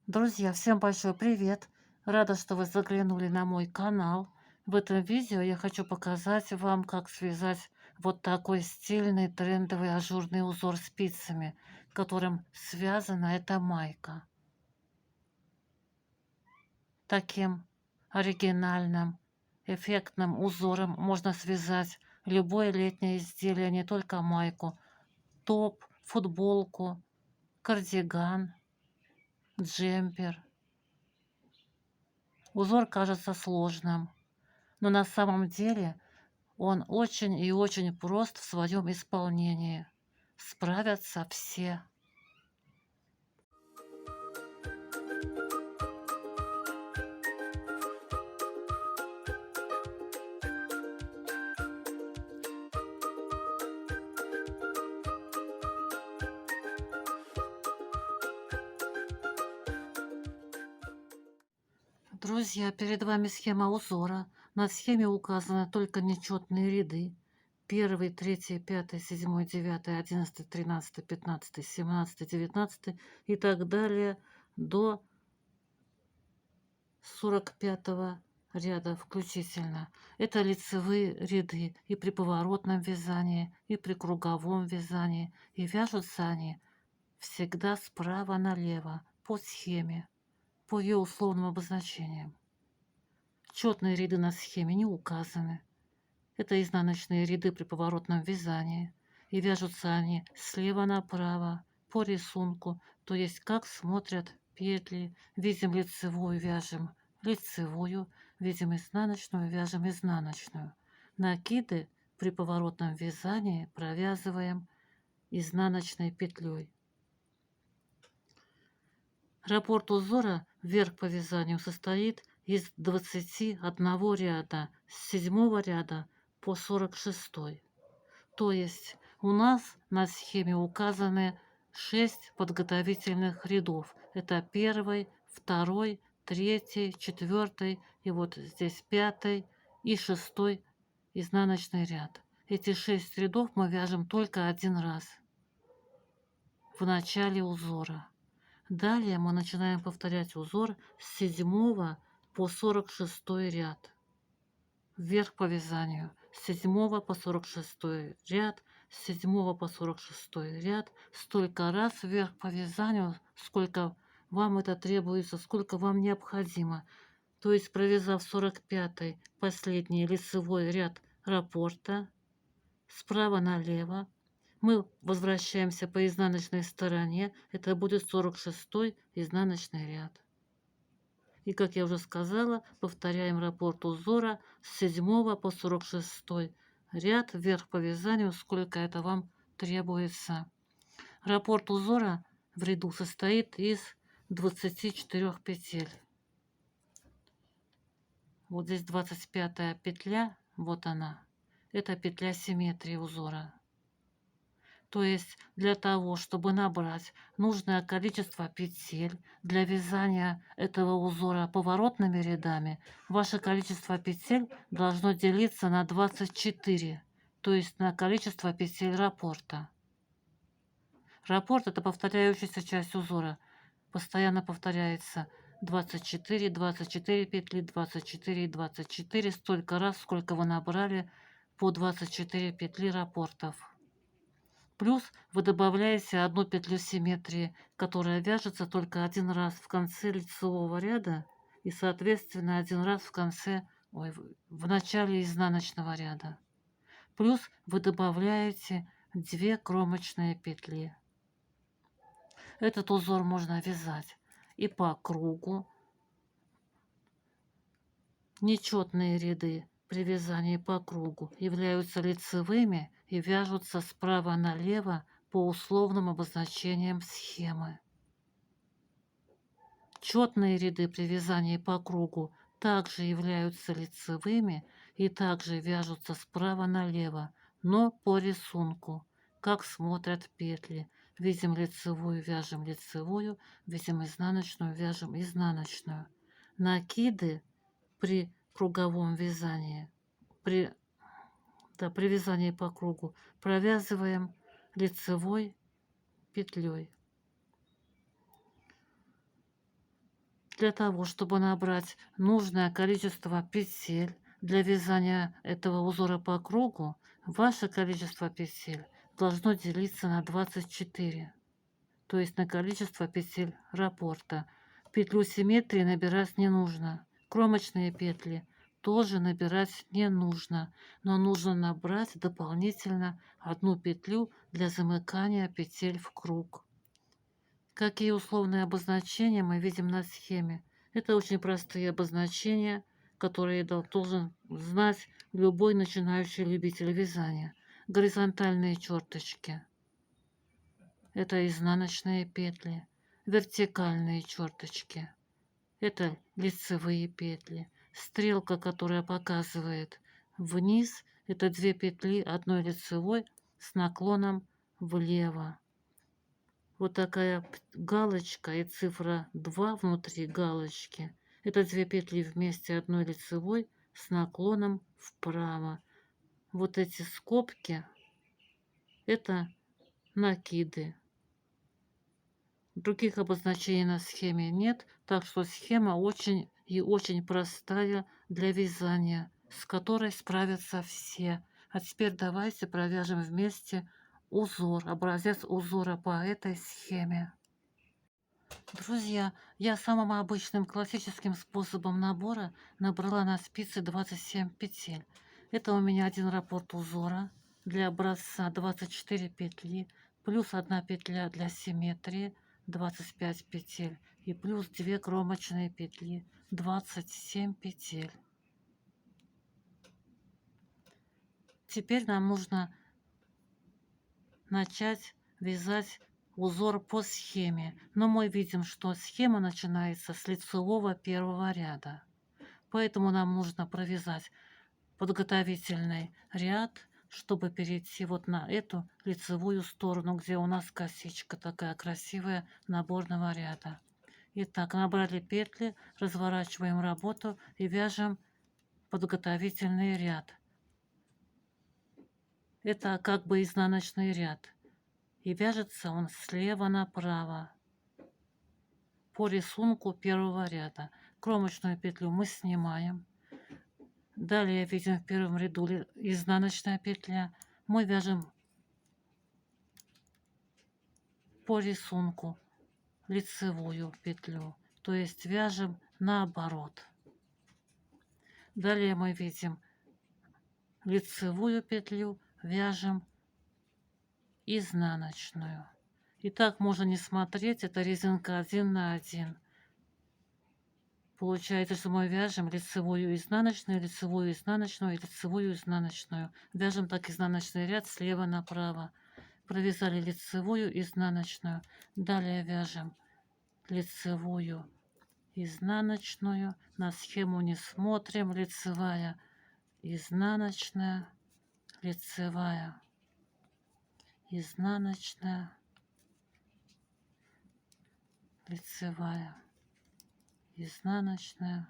Друзья, всем большой привет! Рада, что вы заглянули на мой канал. В этом видео я хочу показать вам, как связать вот такой стильный трендовый ажурный узор спицами, которым связана эта майка. Таким оригинальным, эффектным узором можно связать любое летнее изделие, не только майку, топ, футболку, кардиган, джемпер. Узор кажется сложным, но на самом деле он очень и очень прост в своем исполнении. Справятся все. Друзья, перед вами схема узора. На схеме указаны только нечетные ряды. 1, 3, 5, 7, 9, 11, 13, 15, 17, 19 и так далее до 45 ряда включительно. Это лицевые ряды и при поворотном вязании, и при круговом вязании. И вяжутся они всегда справа налево по схеме, по ее условным обозначениям. Четные ряды на схеме не указаны. Это изнаночные ряды при поворотном вязании. И вяжутся они слева направо по рисунку, то есть как смотрят петли. Видим лицевую, вяжем лицевую, видим изнаночную, вяжем изнаночную. Накиды при поворотном вязании провязываем изнаночной петлей. Раппорт узора вверх по вязанию состоит из 21 ряда с 7 ряда по 46. То есть у нас на схеме указаны 6 подготовительных рядов. Это 1, 2, 3, 4 и вот здесь 5 и 6 изнаночный ряд. Эти 6 рядов мы вяжем только один раз в начале узора. Далее мы начинаем повторять узор с 7 по 46 ряд. Вверх по вязанию. С 7 по 46 ряд, с 7 по 46 ряд. Столько раз вверх по вязанию, сколько вам это требуется, сколько вам необходимо. То есть, провязав 45 последний лицевой ряд раппорта, справа налево, мы возвращаемся по изнаночной стороне. Это будет 46 изнаночный ряд. И, как я уже сказала, повторяем раппорт узора с 7 по 46 ряд вверх по вязанию, сколько это вам требуется. Раппорт узора в ряду состоит из 24 петель. Вот здесь 25 петля, вот она. Это петля симметрии узора. То есть для того, чтобы набрать нужное количество петель для вязания этого узора поворотными рядами, ваше количество петель должно делиться на 24, то есть на количество петель раппорта. Раппорт – это повторяющаяся часть узора. Постоянно повторяется 24, 24 петли, 24 и 24, столько раз, сколько вы набрали по 24 петли раппортов. Плюс вы добавляете одну петлю симметрии, которая вяжется только один раз в конце лицевого ряда и, соответственно, один раз в конце, в начале изнаночного ряда. Плюс вы добавляете 2 кромочные петли. Этот узор можно вязать и по кругу. Нечетные ряды при вязании по кругу являются лицевыми и вяжутся справа налево по условным обозначениям схемы. Четные ряды при вязании по кругу также являются лицевыми и также вяжутся справа налево, но по рисунку, как смотрят петли. Видим лицевую, вяжем лицевую, видим изнаночную, вяжем изнаночную. Накиды при круговом вязании, при вязании по кругу провязываем лицевой петлей. Для того, чтобы набрать нужное количество петель для вязания этого узора по кругу, ваше количество петель должно делиться на 24, то есть на количество петель раппорта. Петлю симметрии набирать не нужно. Кромочные петли тоже набирать не нужно, но нужно набрать дополнительно одну петлю для замыкания петель в круг. Какие условные обозначения мы видим на схеме? Это очень простые обозначения, которые должен знать любой начинающий любитель вязания. Горизонтальные черточки – это изнаночные петли. Вертикальные черточки – это лицевые петли. Стрелка, которая показывает вниз – это 2 петли одной лицевой с наклоном влево. Вот такая галочка и цифра 2 внутри галочки. Это 2 петли вместе одной лицевой с наклоном вправо. Вот эти скобки – это накиды. Других обозначений на схеме нет, так что схема очень и очень простая для вязания, с которой справятся все. А теперь давайте провяжем вместе узор, образец узора по этой схеме. Друзья, я самым обычным классическим способом набора набрала на спице 27 петель. Это у меня один раппорт узора для образца 24 петли, плюс 1 петля для симметрии 25 петель и плюс 2 кромочные петли 27 петель. Теперь нам нужно начать вязать узор по схеме, но мы видим, что схема начинается с лицевого первого ряда. Поэтому нам нужно провязать подготовительный ряд, чтобы перейти вот на эту лицевую сторону, где у нас косичка такая красивая наборного ряда. Итак, набрали петли, разворачиваем работу и вяжем подготовительный ряд. Это как бы изнаночный ряд. И вяжется он слева направо по рисунку первого ряда. Кромочную петлю мы снимаем. Далее видим в первом ряду изнаночная петля. Мы вяжем по рисунку лицевую петлю, то есть вяжем наоборот. Далее мы видим лицевую петлю, вяжем изнаночную. И так можно не смотреть, это резинка 1 на 1. Получается, что мы вяжем лицевую изнаночную, лицевую изнаночную и лицевую изнаночную. Вяжем так изнаночный ряд слева направо. Провязали лицевую изнаночную. Далее вяжем лицевую изнаночную. На схему не смотрим. Лицевая, изнаночная, лицевая, изнаночная, лицевая, изнаночная.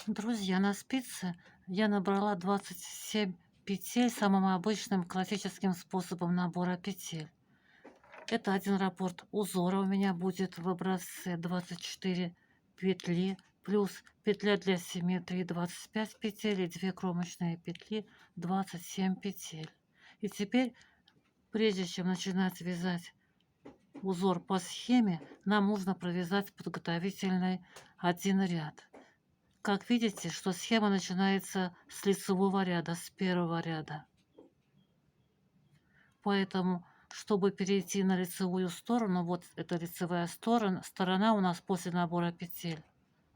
Друзья, на спице я набрала 27 петель самым обычным классическим способом набора петель. Это один раппорт узора у меня будет в образце 24 петли, плюс петля для симметрии 25 петель и 2 кромочные петли 27 петель. И теперь, прежде чем начинать вязать узор по схеме, нам нужно провязать подготовительный один ряд. Как видите, что схема начинается с лицевого ряда, с первого ряда. Поэтому, чтобы перейти на лицевую сторону, вот эта лицевая сторона у нас после набора петель.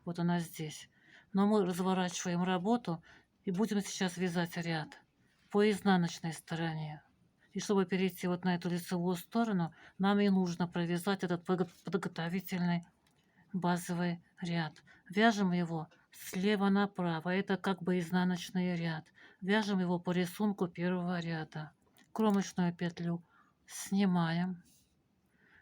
Вот она здесь. Но мы разворачиваем работу и будем сейчас вязать ряд по изнаночной стороне. И чтобы перейти вот на эту лицевую сторону, нам и нужно провязать этот подготовительный базовый ряд. Вяжем его слева направо. Это как бы изнаночный ряд. Вяжем его по рисунку первого ряда. Кромочную петлю снимаем.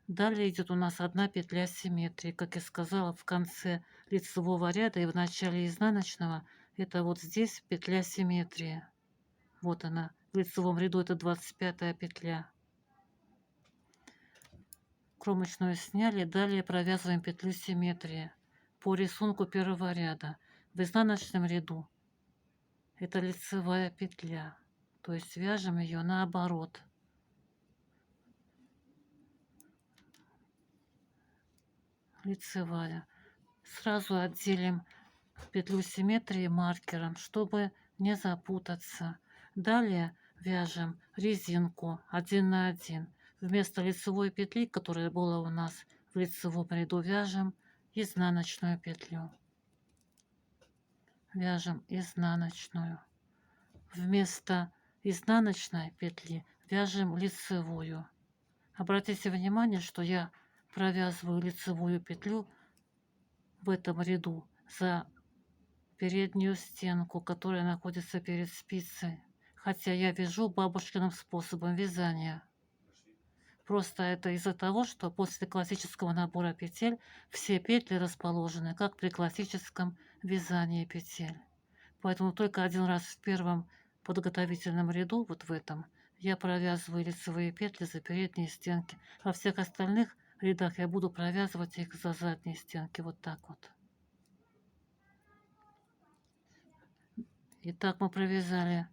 Далее идет у нас 1 петля симметрии. Как я сказала, в конце лицевого ряда и в начале изнаночного это вот здесь петля симметрии. Вот она. В лицевом ряду это 25 петля. Кромочную сняли, далее провязываем петлю симметрии по рисунку первого ряда. В изнаночном ряду это лицевая петля, то есть вяжем ее наоборот. Лицевая. Сразу отделим петлю симметрии маркером, чтобы не запутаться. Далее вяжем резинку 1 на 1. Вместо лицевой петли, которая была у нас в лицевом ряду, вяжем изнаночную петлю. Вяжем изнаночную. Вместо изнаночной петли вяжем лицевую. Обратите внимание, что я провязываю лицевую петлю в этом ряду за переднюю стенку, которая находится перед спицей, хотя я вяжу бабушкиным способом вязания. Просто это из-за того, что после классического набора петель все петли расположены, как при классическом вязании петель. Поэтому только один раз в первом подготовительном ряду, вот в этом, я провязываю лицевые петли за передние стенки. Во всех остальных рядах я буду провязывать их за задние стенки, вот так вот. Итак, мы провязали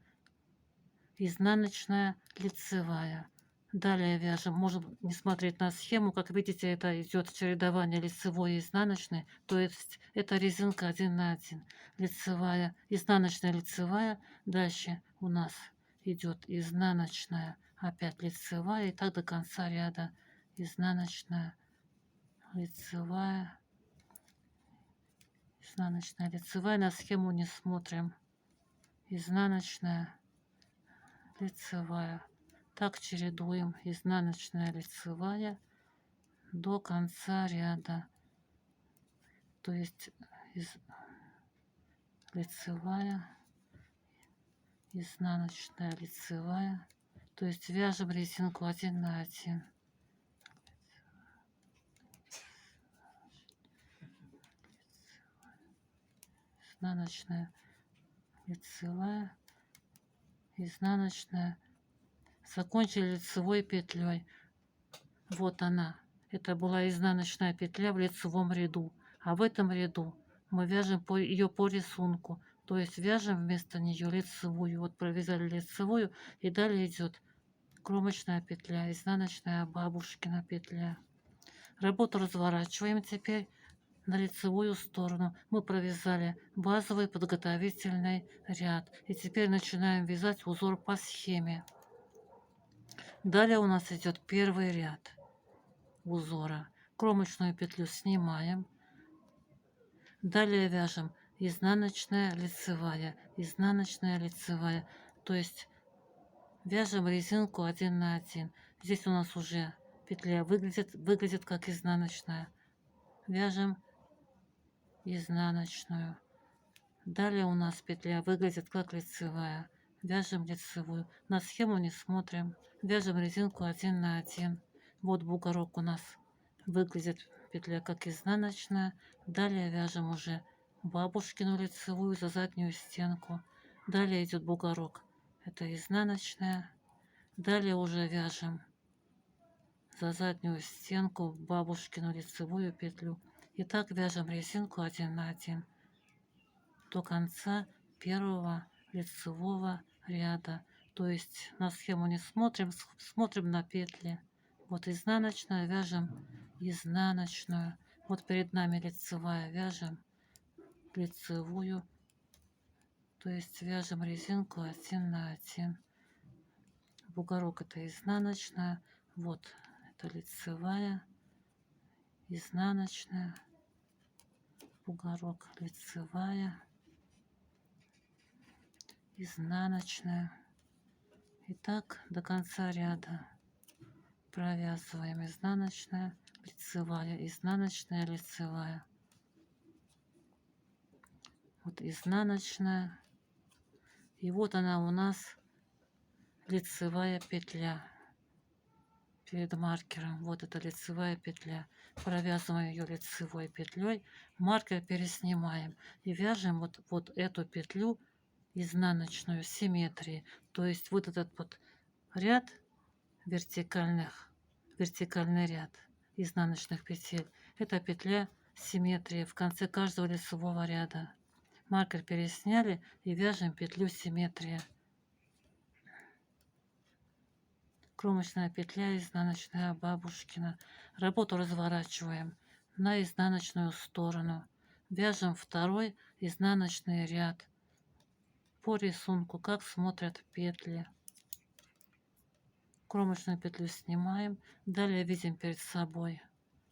изнаночная, лицевая. Далее вяжем, можем не смотреть на схему, как видите, это идет чередование лицевой и изнаночной, то есть это резинка 1 на 1. Лицевая, изнаночная, лицевая, дальше у нас идет изнаночная, опять лицевая, и так до конца ряда. Изнаночная, лицевая, изнаночная, лицевая, на схему не смотрим. Изнаночная, лицевая. Так чередуем изнаночная, лицевая до конца ряда. То есть лицевая, изнаночная, лицевая. То есть вяжем резинку 1 на 1. Изнаночная, лицевая, изнаночная. Закончили лицевой петлей. Вот она. Это была изнаночная петля в лицевом ряду. А в этом ряду мы вяжем ее по рисунку. То есть вяжем вместо нее лицевую. Вот провязали лицевую, и далее идет кромочная петля, изнаночная бабушкина петля. Работу разворачиваем теперь на лицевую сторону. Мы провязали базовый подготовительный ряд. И теперь начинаем вязать узор по схеме. Далее у нас идет первый ряд узора. Кромочную петлю снимаем. Далее вяжем изнаночная, лицевая, изнаночная, лицевая. То есть вяжем резинку 1 на 1. Здесь у нас уже петля выглядит как изнаночная. Вяжем изнаночную. Далее у нас петля выглядит как лицевая. Вяжем лицевую. На схему не смотрим. Вяжем резинку 1 на 1. Вот бугорок у нас выглядит петля как изнаночная. Далее вяжем уже бабушкину лицевую за заднюю стенку. Далее идет бугорок. Это изнаночная. Далее уже вяжем за заднюю стенку бабушкину лицевую петлю. И так вяжем резинку 1 на 1 до конца первого лицевого ряда. То есть на схему не смотрим, смотрим на петли. Вот изнаночная, вяжем изнаночную. Вот перед нами лицевая, вяжем лицевую. То есть вяжем резинку 1 на 1. Бугорок это изнаночная. Вот это лицевая, изнаночная, бугорок лицевая, изнаночная. И так до конца ряда провязываем изнаночная, лицевая, изнаночная, лицевая. Вот изнаночная. И вот она у нас лицевая петля перед маркером. Вот это лицевая петля. Провязываем ее лицевой петлей, маркер переснимаем и вяжем вот эту петлю изнаночную симметрии. То есть вот этот вот ряд вертикальный ряд изнаночных петель. Это петля симметрии в конце каждого лицевого ряда. Маркер пересняли и вяжем петлю симметрия. Кромочная петля, изнаночная бабушкина. Работу разворачиваем на изнаночную сторону. Вяжем второй изнаночный ряд по рисунку, как смотрят петли. Кромочную петлю снимаем. Далее видим перед собой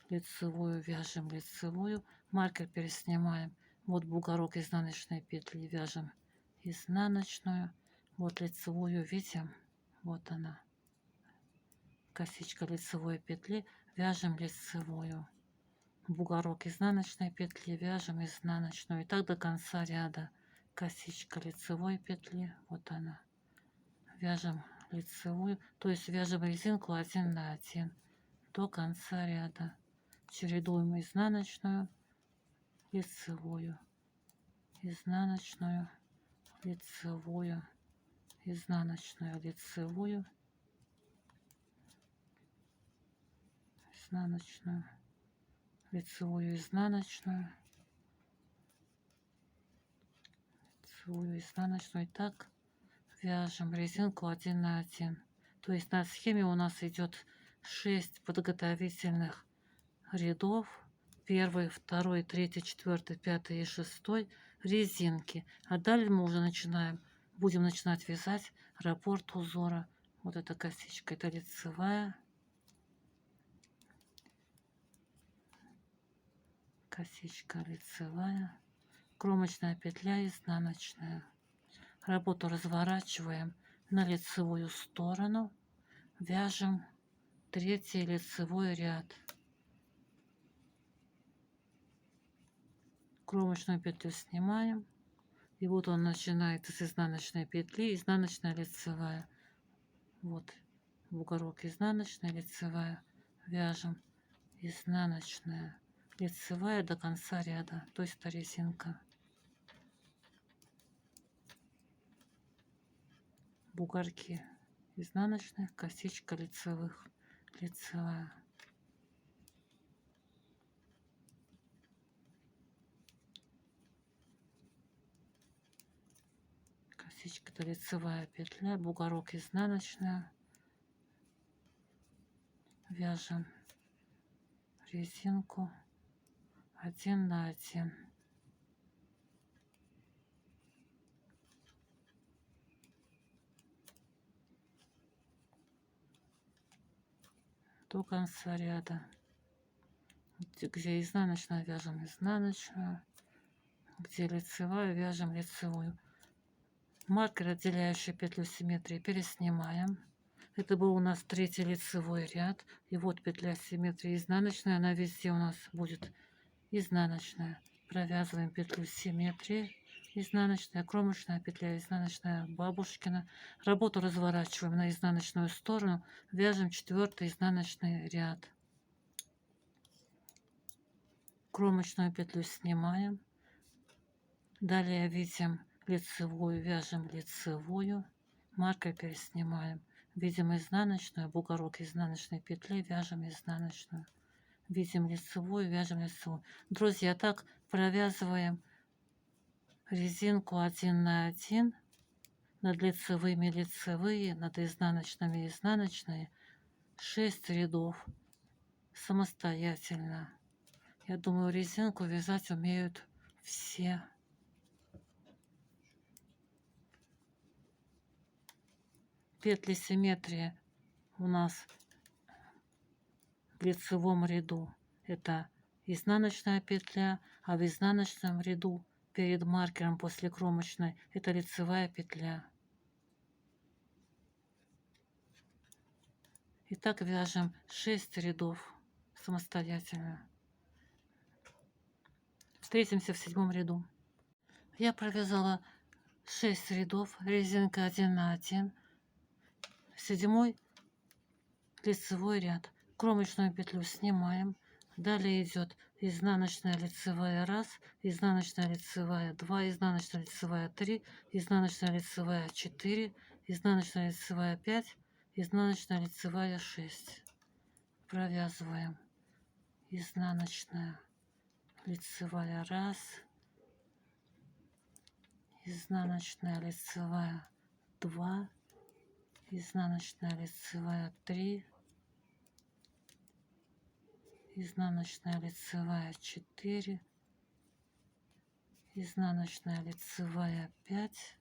лицевую, вяжем лицевую. Маркер переснимаем. Вот бугорок изнаночной петли, вяжем изнаночную. Вот лицевую видим, вот она. Косичка лицевой петли, вяжем лицевую. Бугорок изнаночной петли, вяжем изнаночную. И так до конца ряда. Косичка лицевой петли, вот она. Вяжем лицевую, то есть вяжем резинку 1 на 1 до конца ряда. Чередуем изнаночную, лицевую, изнаночную, лицевую, изнаночную, лицевую, изнаночную, лицевую, изнаночную, лицевую, изнаночную. И так вяжем резинку 1 на 1. То есть на схеме у нас идет 6 подготовительных рядов. 1, 2, 3, 4, 5 и 6 резинки. А далее мы уже будем начинать вязать раппорт узора. Вот эта косичка, это лицевая. Косичка лицевая. Кромочная петля, изнаночная. Работу разворачиваем на лицевую сторону. Вяжем 3-й лицевой ряд. Кромочную петлю снимаем. И вот он начинается с изнаночной петли, изнаночная лицевая. Вот бугорок изнаночная, лицевая. Вяжем изнаночная, лицевая до конца ряда. То есть это резинка. Бугорки изнаночных, косичка лицевых, лицевая. Косичка это лицевая петля, бугорок изнаночная. Вяжем резинку 1 на 1. До конца ряда. Где изнаночная, вяжем изнаночную. Где лицевая, вяжем лицевую. Маркер, отделяющий петлю симметрии, переснимаем. Это был у нас 3-й лицевой ряд. И вот петля симметрии изнаночная. Она везде у нас будет изнаночная. Провязываем петлю симметрии. Изнаночная, кромочная петля, изнаночная бабушкина. Работу разворачиваем на изнаночную сторону. Вяжем 4-й изнаночный ряд. Кромочную петлю снимаем. Далее видим лицевую, вяжем лицевую. Маркер переснимаем. Видим изнаночную, бугорок изнаночной петли, вяжем изнаночную. Видим лицевую, вяжем лицевую. Друзья, так провязываем резинку 1 на 1. Над лицевыми лицевые, над изнаночными изнаночные. 6 рядов самостоятельно. Я думаю, резинку вязать умеют все. Петли симметрии у нас в лицевом ряду это изнаночная петля, а в изнаночном ряду перед маркером после кромочной это лицевая петля. И так вяжем 6 рядов самостоятельно. Встретимся в 7 ряду. Я провязала 6 рядов, резинка 1 на 1. 7 лицевой ряд. Кромочную петлю снимаем. Далее идет изнаночная лицевая 1, изнаночная лицевая 2, изнаночная лицевая 3, изнаночная лицевая 4, изнаночная лицевая 5, изнаночная лицевая 6. Провязываем изнаночная, лицевая 1, изнаночная, лицевая 2, изнаночная, лицевая 3, изнаночная, лицевая 4, изнаночная, лицевая 5,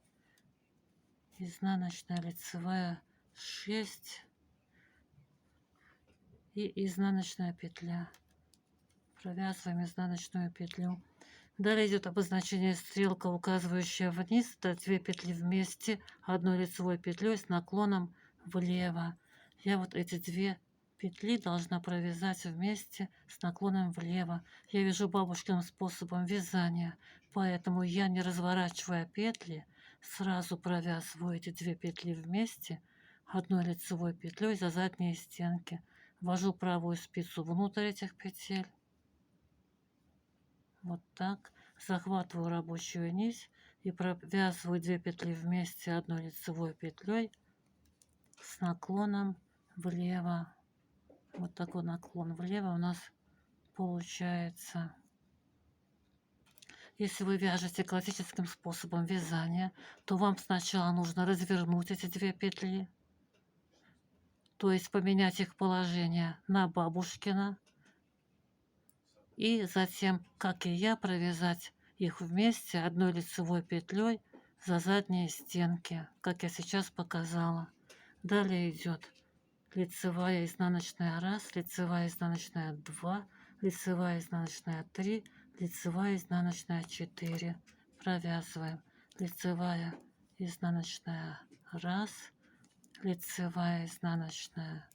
изнаночная, лицевая 6 и изнаночная петля. Провязываем изнаночную петлю. Далее идет обозначение стрелка, указывающая вниз, это 2 петли вместе, одной лицевой петлей с наклоном влево. Я вот эти 2 петли должна провязать вместе с наклоном влево. Я вяжу бабушкиным способом вязания, поэтому я, не разворачивая петли, сразу провязываю эти 2 петли вместе одной лицевой петлей за задние стенки. Ввожу правую спицу внутрь этих петель. Вот так. Захватываю рабочую нить и провязываю 2 петли вместе одной лицевой петлей с наклоном влево. Вот такой наклон влево у нас получается. Если вы вяжете классическим способом вязания, то вам сначала нужно развернуть эти 2 петли, то есть поменять их положение на бабушкино, и затем, как и я, провязать их вместе одной лицевой петлей за задние стенки, как я сейчас показала. Далее идет лицевая, изнаночная 1, лицевая, изнаночная 2, лицевая, изнаночная 3, лицевая, изнаночная 4. Провязываем лицевая, изнаночная 1, лицевая, изнаночная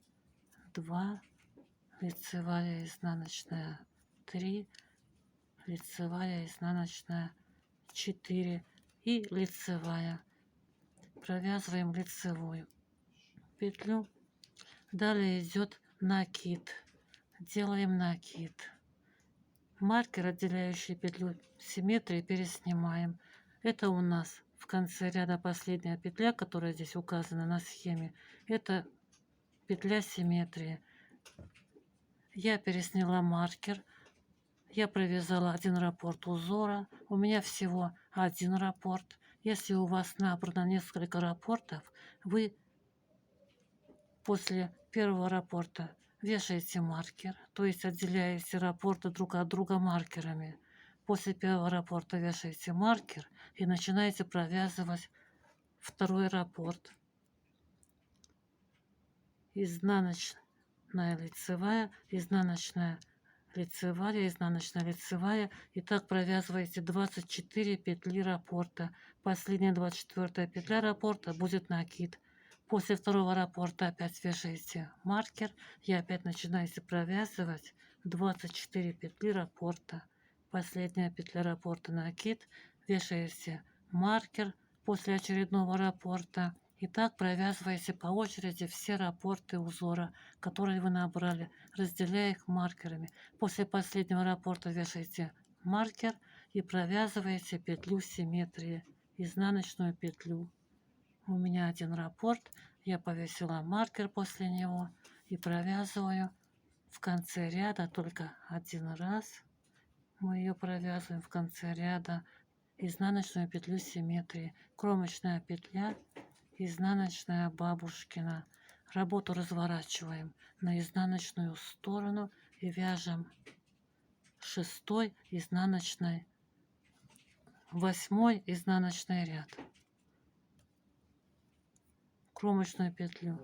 2, лицевая, изнаночная 3, лицевая, изнаночная 4 и лицевая. Провязываем лицевую петлю. Далее идет накид. Делаем накид. Маркер, отделяющий петлю симметрии, переснимаем. Это у нас в конце ряда последняя петля, которая здесь указана на схеме. Это петля симметрии. Я пересняла маркер. Я провязала 1 раппорт узора. У меня всего 1 раппорт. Если у вас набрано несколько раппортов, вы после первого раппорта вешаете маркер, то есть отделяете раппорты друг от друга маркерами. После первого раппорта вешаете маркер и начинаете провязывать 2-й раппорт. Изнаночная, лицевая, изнаночная, лицевая, изнаночная, лицевая. И так провязываете 24 петли раппорта. Последняя 24-я петля раппорта будет накид. После 2-го раппорта опять вешаете маркер и опять начинаете провязывать 24 петли раппорта. Последняя петля раппорта накид. Вешаете маркер после очередного раппорта. И так провязываете по очереди все раппорты узора, которые вы набрали, разделяя их маркерами. После последнего раппорта вешаете маркер и провязываете петлю симметрии, изнаночную петлю. У меня 1 раппорт, я повесила маркер после него и провязываю в конце ряда только 1 раз. Мы ее провязываем в конце ряда изнаночную петлю симметрии, кромочная петля, изнаночная бабушкина. Работу разворачиваем на изнаночную сторону и вяжем 6-й изнаночной, 8-й изнаночный ряд. Кромочную петлю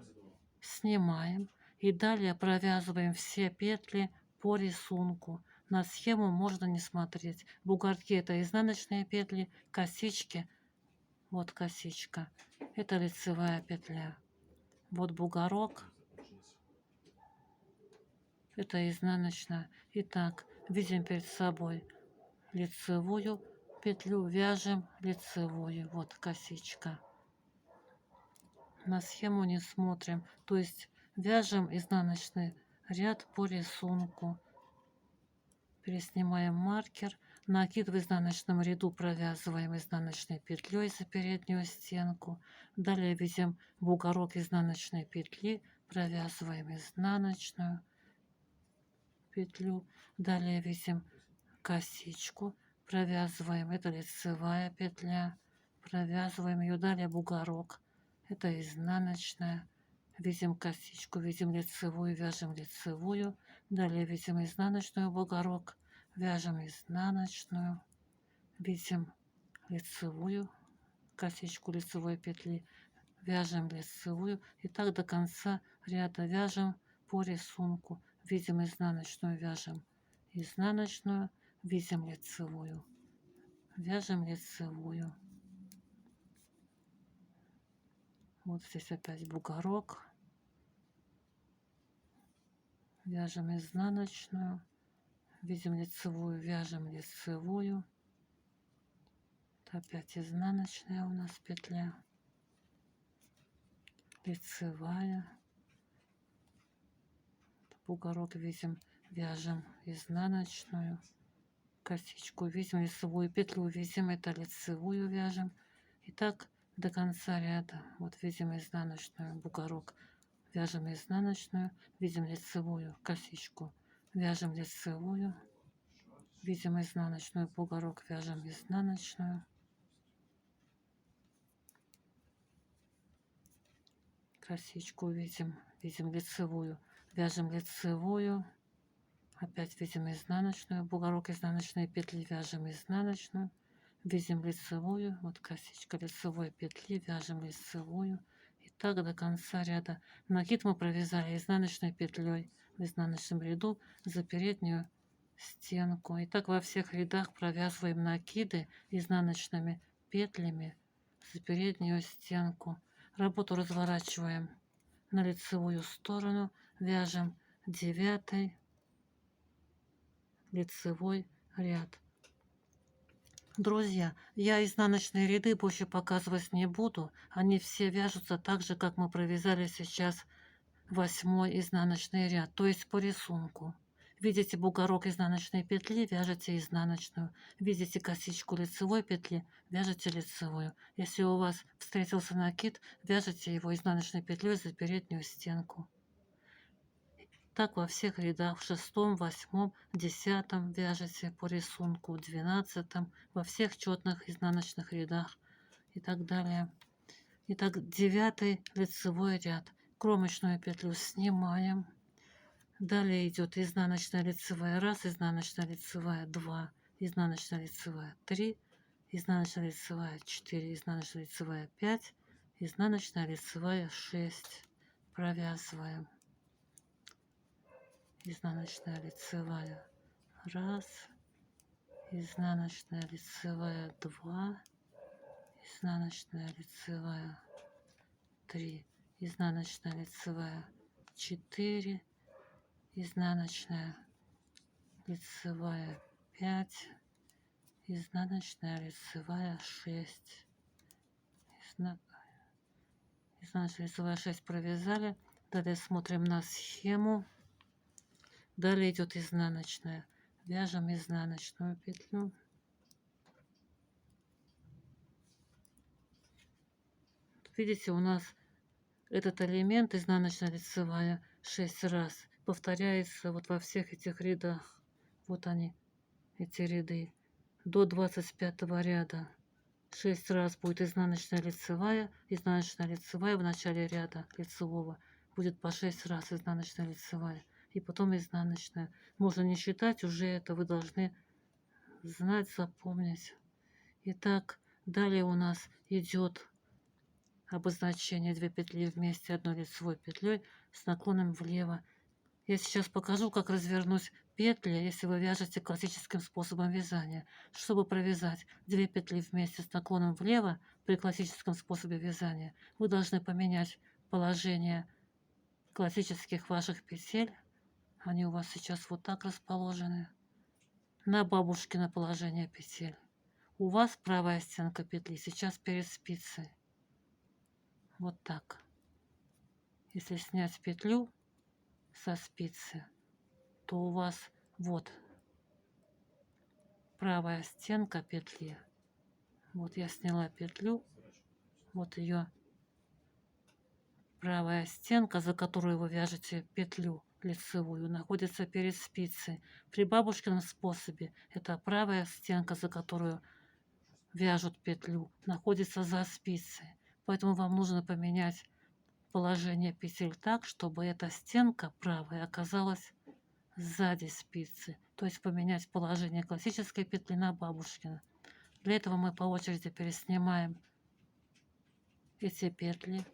снимаем и далее провязываем все петли по рисунку. На схему можно не смотреть. Бугорки — это изнаночные петли, косички, вот косичка, это лицевая петля. Вот бугорок, это изнаночная. Итак, видим перед собой лицевую петлю, вяжем лицевую, вот косичка. На схему не смотрим, то есть вяжем изнаночный ряд по рисунку. Переснимаем маркер. Накид в изнаночном ряду провязываем изнаночной петлей за переднюю стенку. Далее видим бугорок изнаночной петли, провязываем изнаночную петлю. Далее видим косичку, провязываем, это лицевая петля, провязываем ее. Далее бугорок, это изнаночная. Видим косичку, видим лицевую, вяжем лицевую. Далее видим изнаночную, бугорок, вяжем изнаночную. Видим лицевую, косичку лицевой петли, вяжем лицевую. И так до конца ряда вяжем по рисунку. Видим изнаночную, вяжем изнаночную, видим лицевую, вяжем лицевую. Вот здесь опять бугорок, вяжем изнаночную, видим лицевую, вяжем лицевую. Опять изнаночная у нас петля, лицевая, бугорок видим, вяжем изнаночную, косичку видим, лицевую петлю видим, это лицевую вяжем. И так до конца ряда. Вот видим изнаночную, бугорок, вяжем изнаночную, видим лицевую, косичку, вяжем лицевую, видим изнаночную, бугорок, вяжем изнаночную. Косичку видим, видим лицевую, вяжем лицевую, опять видим изнаночную, бугорок, изнаночные петли, вяжем изнаночную, видим лицевую, вот косичка лицевой петли, вяжем лицевую. И так до конца ряда. Накид мы провязали изнаночной петлей в изнаночном ряду за переднюю стенку. И так во всех рядах провязываем накиды изнаночными петлями за переднюю стенку. Работу разворачиваем на лицевую сторону, вяжем 9 лицевой ряд. Друзья, я изнаночные ряды больше показывать не буду. Они все вяжутся так же, как мы провязали сейчас 8 изнаночный ряд, то есть по рисунку. Видите бугорок изнаночной петли, вяжете изнаночную. Видите косичку лицевой петли, вяжете лицевую. Если у вас встретился накид, вяжете его изнаночной петлей за переднюю стенку. Так во всех рядах, в 6, 8, 10 вяжете по рисунку, 12, во всех четных изнаночных рядах и так далее. Итак, 9 лицевой ряд. Кромочную петлю снимаем. Далее идет изнаночная лицевая 1, изнаночная лицевая 2, изнаночная лицевая 3, изнаночная лицевая 4, изнаночная лицевая 5, изнаночная лицевая 6. Провязываем. Изнаночная лицевая 1, изнаночная лицевая 2, изнаночная лицевая 3, изнаночная лицевая 4, изнаночная лицевая 5, изнаночная лицевая 6. Изнаночная лицевая 6 провязали. Далее смотрим на схему. Далее идет изнаночная. Вяжем изнаночную петлю. Видите, у нас этот элемент изнаночная лицевая 6 раз повторяется вот во всех этих рядах. Вот они, эти ряды. До 25 ряда 6 раз будет изнаночная лицевая в начале ряда лицевого. Будет по 6 раз изнаночная лицевая. И потом изнаночная. Можно не считать, уже это вы должны знать, запомнить. Итак, далее у нас идет обозначение 2 петли вместе одной лицевой петлей с наклоном влево. Я сейчас покажу, как развернуть петли, если вы вяжете классическим способом вязания. Чтобы провязать 2 петли вместе с наклоном влево при классическом способе вязания, вы должны поменять положение классических ваших петель. Они у вас сейчас вот так расположены. На бабушкино положение петель. У вас правая стенка петли сейчас перед спицей. Вот так. Если снять петлю со спицы, то у вас вот правая стенка петли. Вот я сняла петлю. Вот ее правая стенка, за которую вы вяжете петлю. лицевую, находится перед спицей. При бабушкином способе это правая стенка, за которую вяжут петлю, находится за спицей. Поэтому вам нужно поменять положение петель так, чтобы эта стенка правая оказалась сзади спицы. То есть поменять положение классической петли на бабушкину. Для этого мы по очереди переснимаем эти петли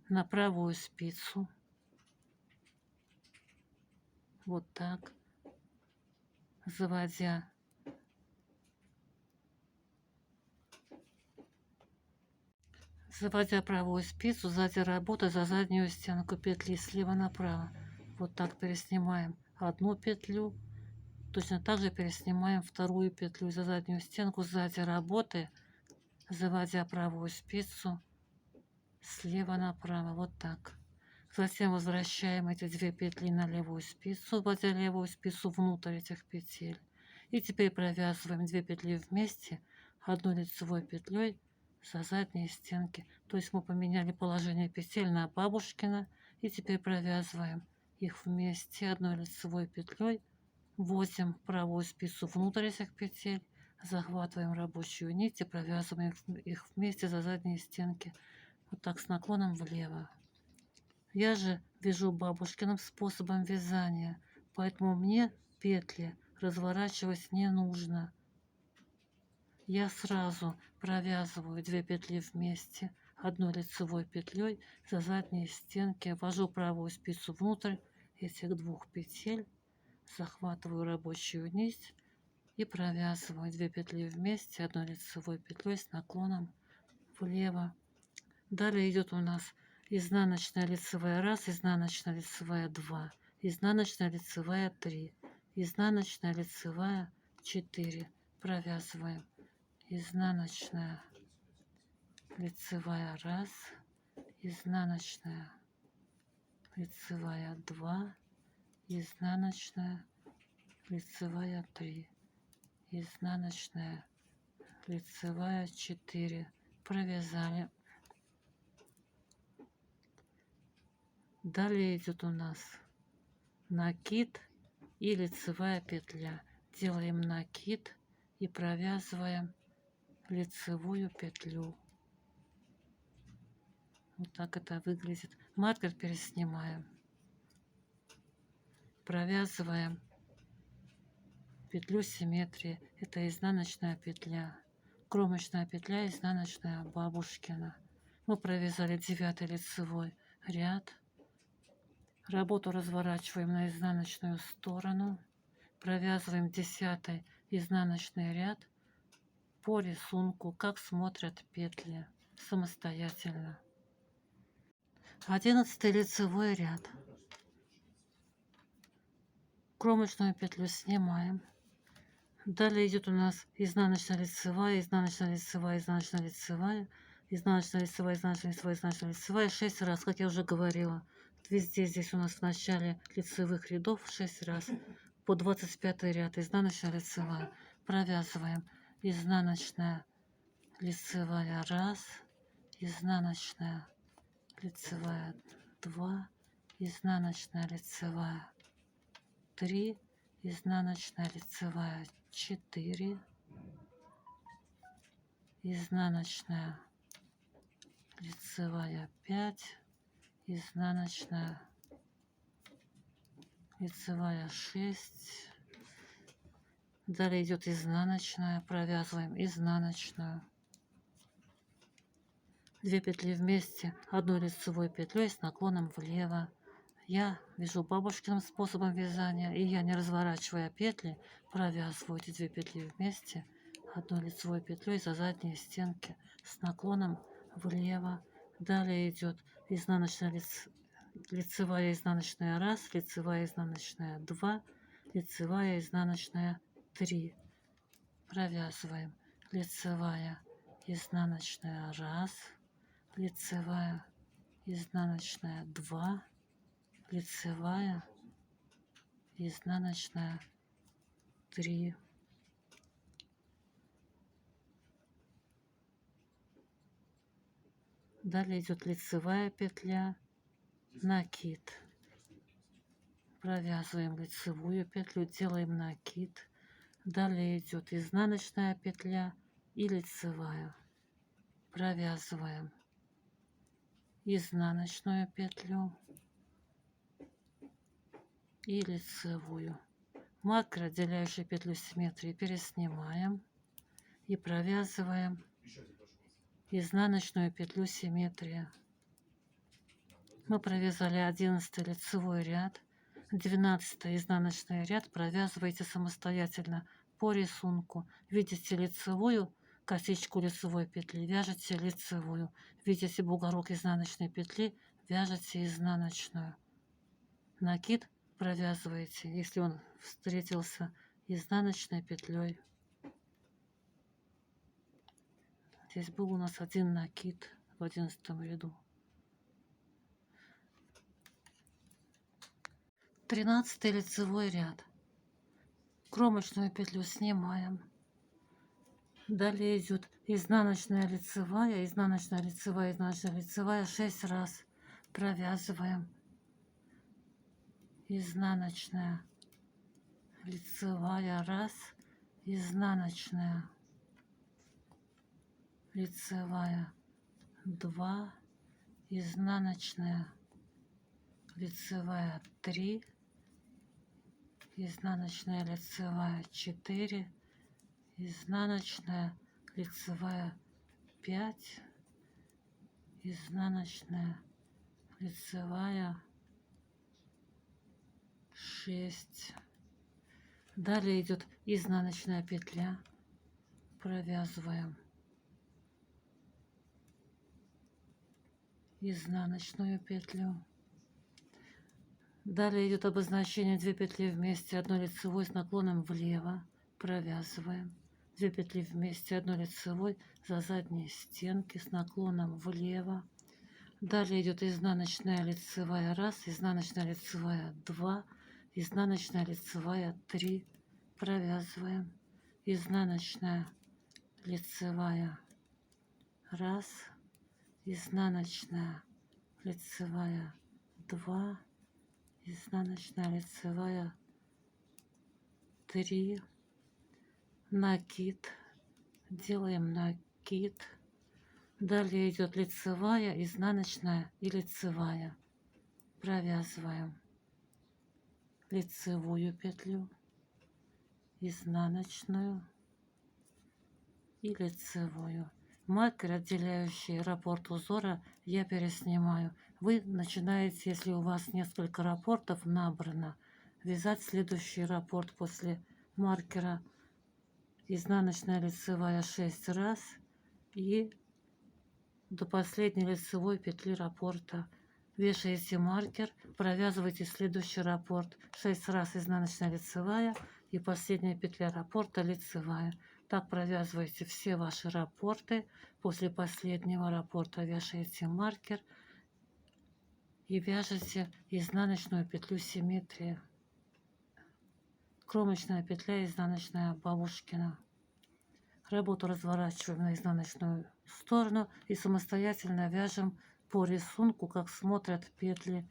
на правую спицу. Вот так. Заводя правую спицу, сзади работы за заднюю стенку петли слева направо. Вот так переснимаем одну петлю. Точно так же переснимаем вторую петлю за заднюю стенку сзади работы, заводя правую спицу слева направо. Вот так. Затем возвращаем эти две петли на левую спицу, вводя левую спицу внутрь этих петель. И теперь провязываем 2 петли вместе одной лицевой петлей за задние стенки. То есть мы поменяли положение петель на бабушкина. И теперь провязываем их вместе одной лицевой петлей. Вводим правую спицу внутрь этих петель. Захватываем рабочую нить и провязываем их вместе за задние стенки. Вот так с наклоном влево. Я же вяжу бабушкиным способом вязания, поэтому мне петли разворачивать не нужно. Я сразу провязываю 2 петли вместе одной лицевой петлей за задние стенки, ввожу правую спицу внутрь этих 2 петель, захватываю рабочую нить и провязываю 2 петли вместе одной лицевой петлей с наклоном влево. Далее идет у нас изнаночная лицевая 1, изнаночная лицевая 2, изнаночная лицевая 3, изнаночная лицевая 4. Провязываем изнаночная лицевая 1, изнаночная лицевая 2, изнаночная лицевая 3, изнаночная лицевая 4. Провязали. Далее идет у нас накид и лицевая петля. Делаем накид и провязываем лицевую петлю. Вот так это выглядит. Маркер переснимаем. Провязываем петлю симметрии. Это изнаночная петля. Кромочная петля, изнаночная бабушкина. Мы провязали 9 лицевой ряд. Работу разворачиваем на изнаночную сторону. Провязываем 10 изнаночный ряд по рисунку, как смотрят петли самостоятельно. 11 лицевой ряд. Кромочную петлю снимаем. Далее идет у нас изнаночная лицевая, изнаночная лицевая, изнаночная лицевая, изнаночная лицевая, изнаночная лицевая, изнаночная лицевая 6 раз, как я уже говорила. Везде здесь у нас в начале лицевых рядов 6 раз. По 25 ряд изнаночная лицевая. Провязываем изнаночная лицевая 1, изнаночная лицевая 2, изнаночная лицевая 3, изнаночная лицевая 4, изнаночная лицевая 5, изнаночная лицевая 6. Далее идет изнаночная, провязываем изнаночную. 2 петли вместе одной лицевой петлей с наклоном влево. Я вяжу бабушкиным способом вязания, и я, не разворачивая петли, провязываю эти 2 петли вместе одной лицевой петлей за задние стенки с наклоном влево. Далее идет изнаночная лицевая, изнаночная 1, лицевая, изнаночная 2, лицевая, изнаночная 3. Провязываем лицевая, изнаночная 1, лицевая, изнаночная 2, лицевая, изнаночная 3. Далее идет лицевая петля, накид. провязываем лицевую петлю, делаем накид. Далее идет изнаночная петля и лицевая. Провязываем изнаночную петлю и лицевую. Маркер, отделяющий петлю симметрии, переснимаем и провязываем изнаночную петлю симметрии. Мы провязали 11 лицевой ряд, 12 изнаночный ряд провязываете самостоятельно по рисунку. Видите лицевую, косичку лицевой петли, вяжете лицевую. Видите бугорок изнаночной петли, вяжете изнаночную. Накид провязываете, если он встретился изнаночной петлей. Здесь был у нас один накид в 11 ряду. 13 лицевой ряд. Кромочную петлю снимаем. Далее идет изнаночная лицевая, изнаночная лицевая, изнаночная лицевая. 6 раз провязываем. Изнаночная лицевая, раз, изнаночная лицевая, 2, изнаночная лицевая, 3, изнаночная лицевая, 4, изнаночная лицевая, 5, изнаночная лицевая, 6. Далее идет изнаночная петля, провязываем изнаночную петлю. Далее идет обозначение 2 петли вместе, 1 лицевой с наклоном влево, провязываем 2 петли вместе, 1 лицевой за задние стенки с наклоном влево. Далее идет изнаночная лицевая, раз, изнаночная лицевая, 2, изнаночная лицевая, 3, провязываем изнаночная лицевая, раз, изнаночная лицевая, 2, изнаночная лицевая, 3, накид, делаем накид. Далее идет лицевая, изнаночная и лицевая. Провязываем лицевую петлю, изнаночную и лицевую. Маркер, отделяющий раппорт узора, я переснимаю. Вы начинаете, если у вас несколько раппортов набрано, вязать следующий раппорт после маркера изнаночная лицевая 6 раз и до последней лицевой петли раппорта. Вешаете маркер, провязываете следующий раппорт 6 раз изнаночная лицевая и последняя петля раппорта лицевая. Так провязываете все ваши раппорты. После последнего раппорта вешаете маркер и вяжете изнаночную петлю симметрии. Кромочная петля, изнаночная бабушкина. Работу разворачиваем на изнаночную сторону и самостоятельно вяжем по рисунку, как смотрят петли.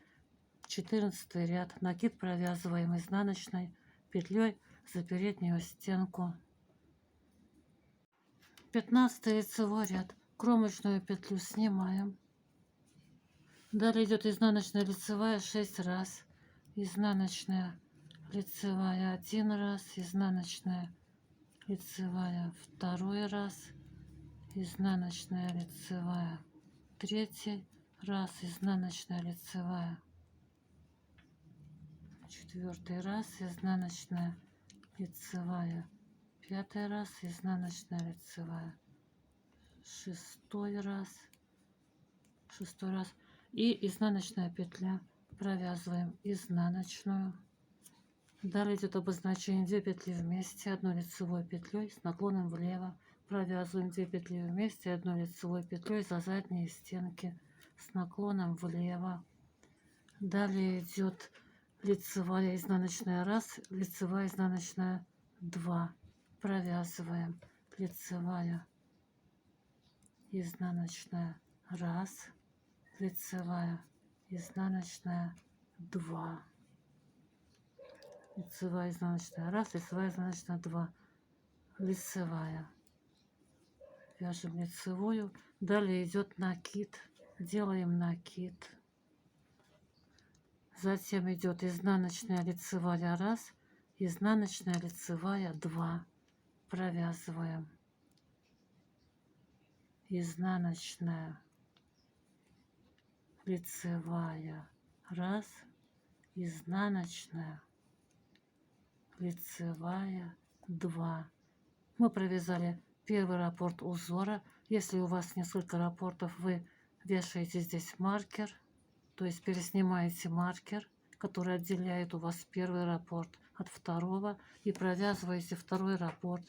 14 ряд. Накид провязываем изнаночной петлей за переднюю стенку. 15 лицевой ряд. Кромочную петлю снимаем. Далее идет изнаночная лицевая 6 раз. Изнаночная лицевая 1 раз. Изнаночная лицевая 2 раз, изнаночная лицевая 3 раз, изнаночная лицевая 4 раз, изнаночная лицевая 5 раз, изнаночная лицевая 6 раз, 6 раз и изнаночная петля. Провязываем изнаночную. Далее идет обозначение 2 петли вместе, 1 лицевой петлей с наклоном влево. Провязываем 2 петли вместе, 1 лицевой петлей за задние стенки с наклоном влево. Далее идет лицевая, изнаночная 1, лицевая, изнаночная 2. Провязываем лицевая, изнаночная 1, лицевая, изнаночная 2. лицевая, изнаночная, раз, лицевая, изнаночная, 2, лицевая. Вяжем лицевую. Далее идет накид. Делаем накид. Затем идет изнаночная, лицевая, раз, изнаночная, лицевая, 2. Провязываем. Изнаночная, лицевая, раз, изнаночная, лицевая, 2. Мы провязали первый раппорт узора. Если у вас несколько раппортов, вы вешаете здесь маркер, то есть переснимаете маркер, который отделяет у вас первый раппорт от второго, и провязываете второй раппорт.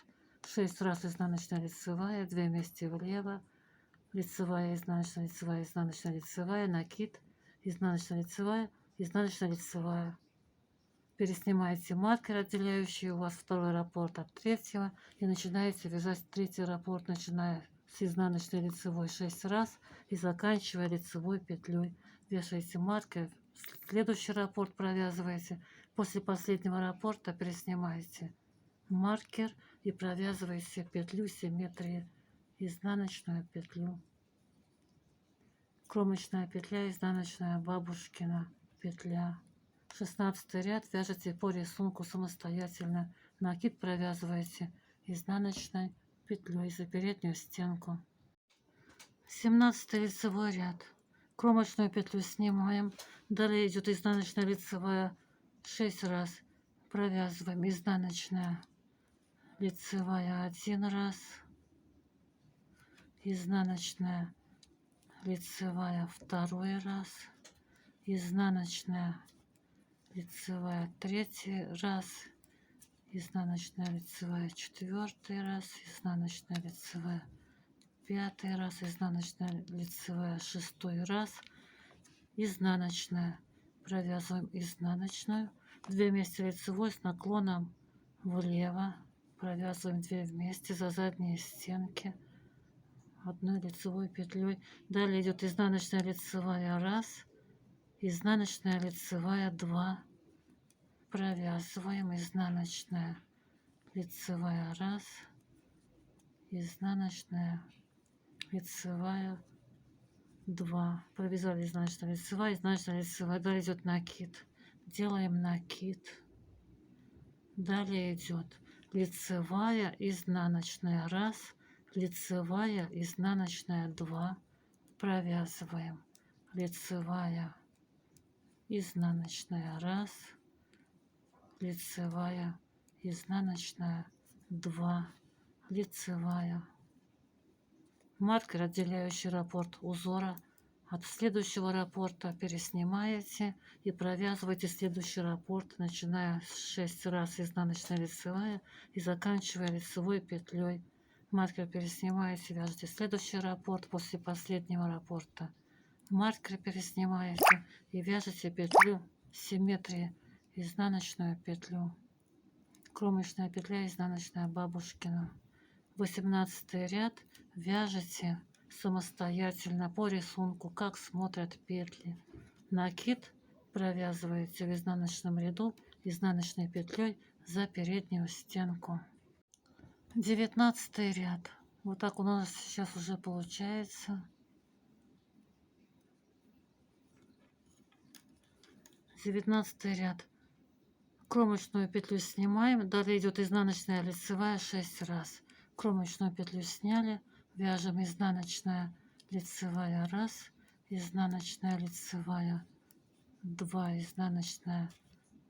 6 раз изнаночная, лицевая, 2 вместе влево, лицевая, изнаночная, лицевая, изнаночная, лицевая, накид, изнаночная, лицевая, изнаночная, лицевая. Переснимаете маркер, отделяющий у вас второй раппорт от третьего, и начинаете вязать третий раппорт, начиная с изнаночной, лицевой 6 раз и заканчивая лицевой петлей. Вешаете маркер, следующий раппорт провязываете. После последнего раппорта переснимаете маркер и провязываете петлю симметрии, изнаночную петлю. Кромочная петля, изнаночная, бабушкина петля. 16 ряд вяжете по рисунку самостоятельно. Накид провязываете изнаночной петлей за переднюю стенку. 17 лицевой ряд. Кромочную петлю снимаем. Далее идет изнаночная, лицевая 6 раз. Провязываем изнаночная, лицевая 1 раз. Изнаночная, лицевая 2 раз. Изнаночная, лицевая 3 раз, изнаночная, лицевая 4 раз, изнаночная, лицевая 5 раз, изнаночная, лицевая 6 раз, изнаночная. Провязываем изнаночную, 2 вместе лицевой с наклоном влево, провязываем 2 вместе за задние стенки одной лицевой петлей. Далее идет изнаночная, лицевая 1, изнаночная, лицевая 2. Провязываем изнаночная, лицевая 1, изнаночная, лицевая 2. Провязали изнаночная, лицевая, изнаночная, лицевая. Далее идет накид. Делаем накид. Далее идет лицевая, изнаночная 1, лицевая, изнаночная 2. Провязываем лицевая, изнаночная 1, лицевая, изнаночная 2, лицевая. Маркер, отделяющий раппорт узора от следующего раппорта, переснимаете и провязываете следующий раппорт, начиная с 6 раз изнаночная, лицевая и заканчивая лицевой петлей. Маркер переснимаете, вяжете следующий раппорт после последнего раппорта. Маркер переснимаете и вяжете петлю симметрии, изнаночную петлю. Кромочная петля, изнаночная, бабушкина. 18 ряд вяжете самостоятельно по рисунку, как смотрят петли. Накид провязываете в изнаночном ряду изнаночной петлей за переднюю стенку. 19 ряд. Вот так у нас сейчас уже получается. 19 ряд. Кромочную петлю снимаем, далее идет изнаночная, лицевая 6 раз. Кромочную петлю сняли, вяжем изнаночная, лицевая 1, изнаночная, лицевая 2, изнаночная,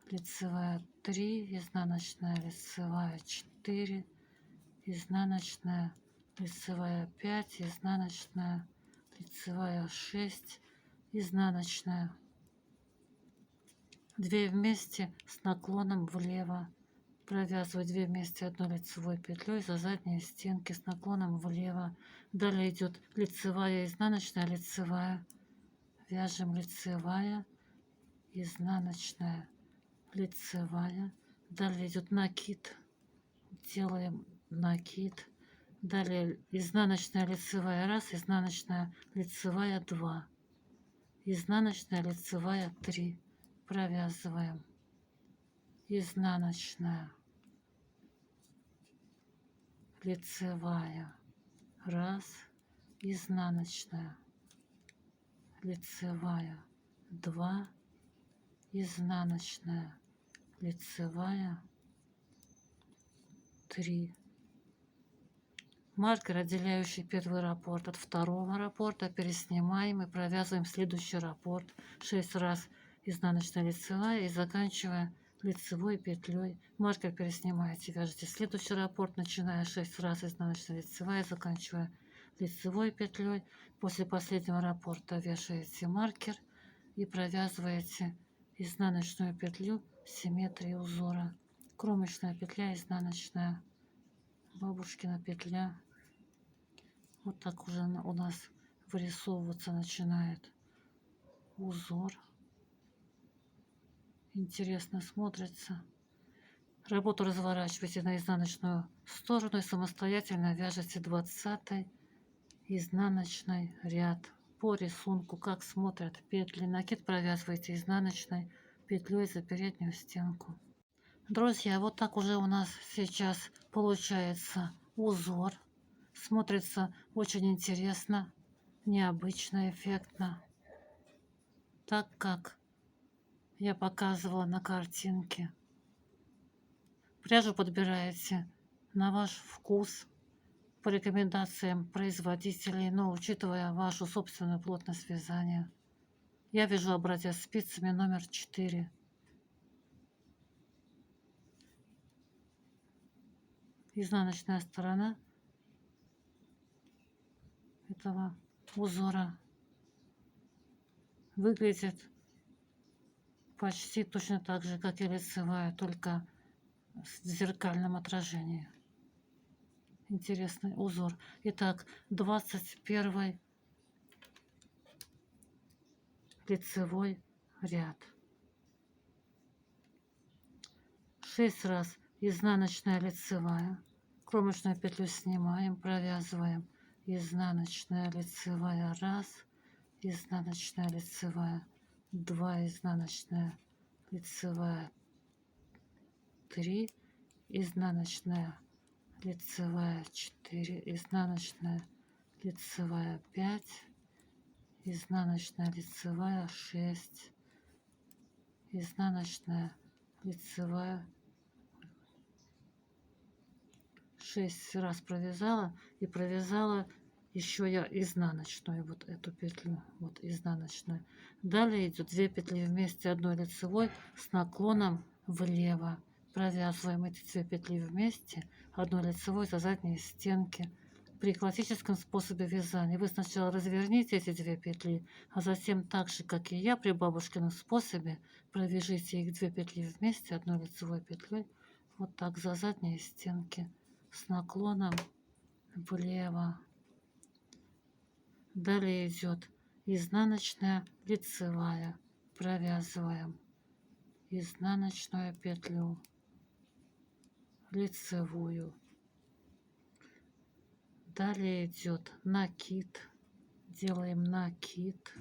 лицевая 3, изнаночная, лицевая 4, изнаночная, лицевая 5, изнаночная, лицевая 6, изнаночная. 2 вместе с наклоном влево. Провязывать 2 вместе одной лицевой петлей за задние стенки с наклоном влево. Далее идет лицевая, изнаночная, лицевая. Вяжем лицевая, изнаночная, лицевая. Далее идет накид. Делаем накид. Далее изнаночная, лицевая 1, изнаночная, лицевая 2. Изнаночная, лицевая 3. Провязываем. изнаночная, лицевая, раз, изнаночная, лицевая, 2, изнаночная, лицевая, 3. Маркер, отделяющий первый раппорт от второго раппорта, переснимаем и провязываем следующий раппорт 6 раз изнаночная, лицевая и заканчивая лицевой петлей. Маркер переснимаете, вяжете следующий раппорт, начиная 6 раз изнаночная, лицевая, заканчивая лицевой петлей. После последнего раппорта вешаете маркер и провязываете изнаночную петлю симметрии узора. Кромочная петля, изнаночная, бабушкина петля. Вот так уже у нас вырисовываться начинает узор. Интересно смотрится. Работу разворачивайте на изнаночную сторону и самостоятельно вяжете 20 изнаночный ряд по рисунку, как смотрят петли. Накид провязывайте изнаночной петлей за переднюю стенку. Друзья, вот так уже у нас сейчас получается узор. Смотрится очень интересно, необычно, эффектно. Так как я показывала на картинке. Пряжу подбираете на ваш вкус, по рекомендациям производителей, но учитывая вашу собственную плотность вязания. Я вяжу обратя спицами номер 4. Изнаночная сторона этого узора выглядит почти точно так же, как и лицевая, только в зеркальном отражении. Интересный узор. Итак, 21 лицевой ряд. 6 раз изнаночная, лицевая. Кромочную петлю снимаем, провязываем изнаночная, лицевая, раз, изнаночная, лицевая, 2, изнаночная, лицевая, 3, изнаночная, лицевая, 4, изнаночная, лицевая, 5, изнаночная, лицевая, 6, изнаночная, лицевая, 6 раз провязала и провязала еще я изнаночную, вот эту петлю, вот изнаночную. Далее идет 2 петли вместе одной лицевой с наклоном влево. Провязываем эти 2 петли вместе одной лицевой за задние стенки. При классическом способе вязания вы сначала разверните эти 2 петли, а затем так же, как и я при бабушкином способе, провяжите их 2 петли вместе одной лицевой петлей вот так за задние стенки с наклоном влево. Далее идет изнаночная, лицевая. Провязываем изнаночную петлю, лицевую. Далее идет накид. Делаем накид.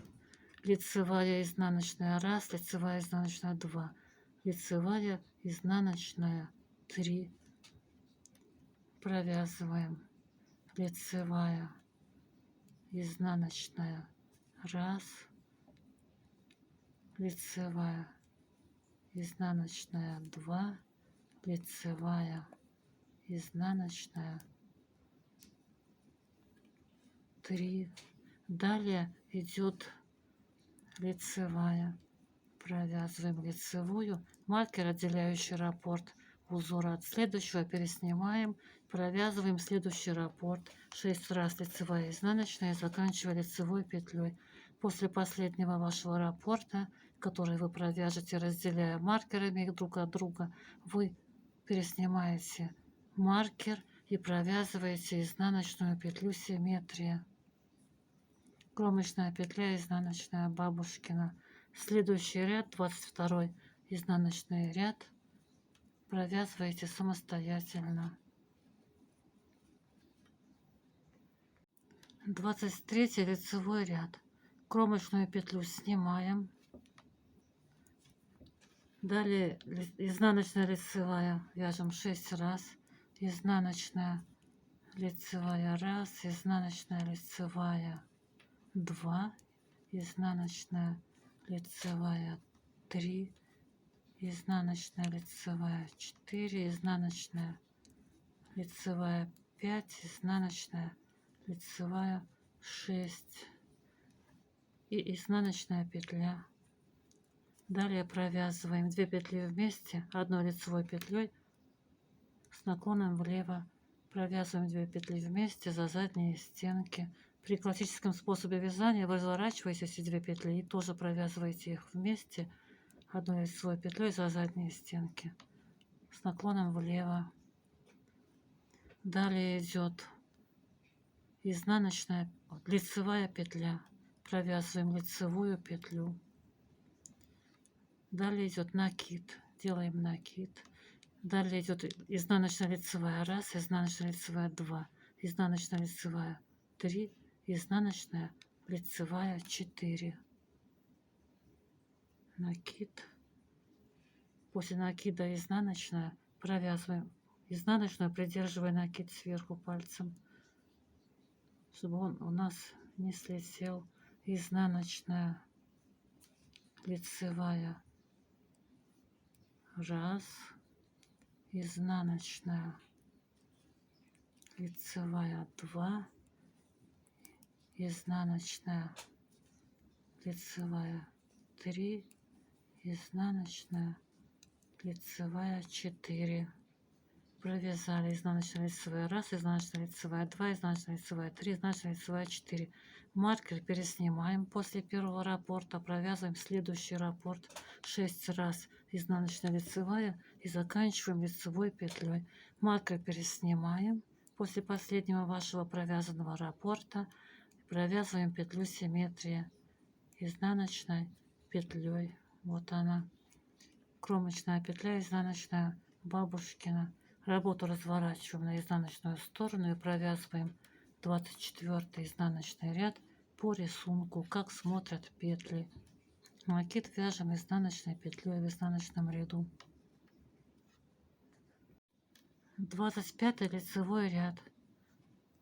Лицевая, изнаночная, раз, лицевая, изнаночная, 2, лицевая, изнаночная, 3. Провязываем лицевая, изнаночная, раз, лицевая, изнаночная, 2, лицевая, изнаночная, 3. Далее идет лицевая. Провязываем лицевую. Маркер, отделяющий раппорт узора от следующего, переснимаем. Провязываем следующий раппорт 6 раз лицевая, изнаночная, заканчивая лицевой петлей. После последнего вашего раппорта, который вы провяжете, разделяя маркерами их друг от друга, вы переснимаете маркер и провязываете изнаночную петлю симметрия. Кромочная петля, изнаночная, бабушкина. Следующий ряд, 22 изнаночный ряд, провязываете самостоятельно. 23 лицевой ряд. Кромочную петлю снимаем. Далее изнаночная лицевая вяжем 6 раз, изнаночная лицевая 1, изнаночная лицевая 2, изнаночная лицевая 3, изнаночная лицевая 4, изнаночная лицевая 5, изнаночная лицевая 6 и изнаночная петля. Далее провязываем 2 петли вместе одной лицевой петлей с наклоном влево. Провязываем 2 петли вместе за задние стенки. При классическом способе вязания вы разворачиваете эти 2 петли и тоже провязываете их вместе одной лицевой петлей за задние стенки с наклоном влево. Далее идет изнаночная лицевая петля. Провязываем лицевую петлю. Далее идет накид. Делаем накид. Далее идет изнаночная лицевая 1, изнаночная лицевая 2, изнаночная лицевая 3, изнаночная лицевая 4. Накид. После накида изнаночная провязываем изнаночную, придерживая накид сверху пальцем, чтобы он у нас не слетел. Изнаночная лицевая 1, изнаночная лицевая 2, изнаночная лицевая 3, изнаночная лицевая 4. Провязали изнаночная лицевая 1, изнаночная лицевая 2, изнаночная лицевая 3, изнаночная лицевая 4. Маркер переснимаем после первого раппорта, провязываем следующий раппорт 6 раз, изнаночная лицевая, и заканчиваем лицевой петлей. Маркер переснимаем после последнего вашего провязанного раппорта, провязываем петлю симметрии изнаночной петлей. Вот она, кромочная петля, изнаночная бабушкина. Работу разворачиваем на изнаночную сторону и провязываем 24 изнаночный ряд по рисунку, как смотрят петли. Накид вяжем изнаночной петлей в изнаночном ряду. 25 лицевой ряд.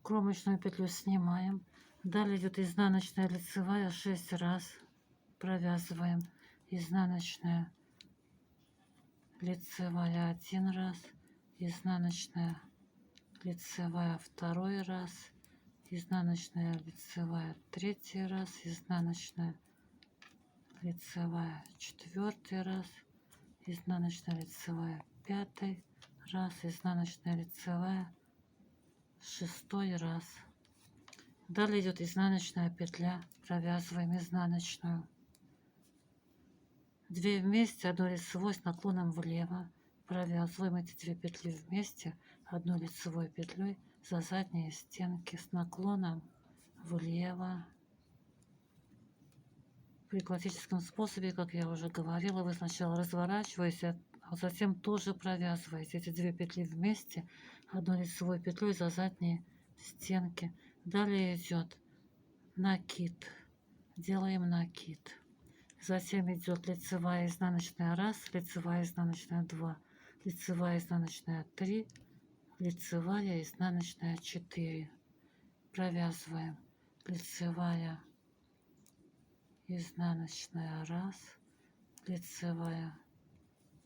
Кромочную петлю снимаем. Далее идет изнаночная лицевая 6 раз. Провязываем изнаночная лицевая 1 раз, изнаночная лицевая 2 раз, изнаночная лицевая 3 раз, изнаночная лицевая 4 раз, изнаночная лицевая 5 раз, изнаночная лицевая 6 раз. Далее идет изнаночная петля, провязываем изнаночную 2 вместе, одной лицевой с наклоном влево. Провязываем эти 2 петли вместе одной лицевой петлей за задние стенки с наклоном влево. При классическом способе, как я уже говорила, вы сначала разворачиваете, а затем тоже провязываете эти 2 петли вместе одной лицевой петлей за задние стенки. Далее идет накид. Делаем накид. Затем идет лицевая изнаночная 1, лицевая изнаночная 2, лицевая изнаночная 3, лицевая изнаночная 4. Провязываем лицевая изнаночная 1, лицевая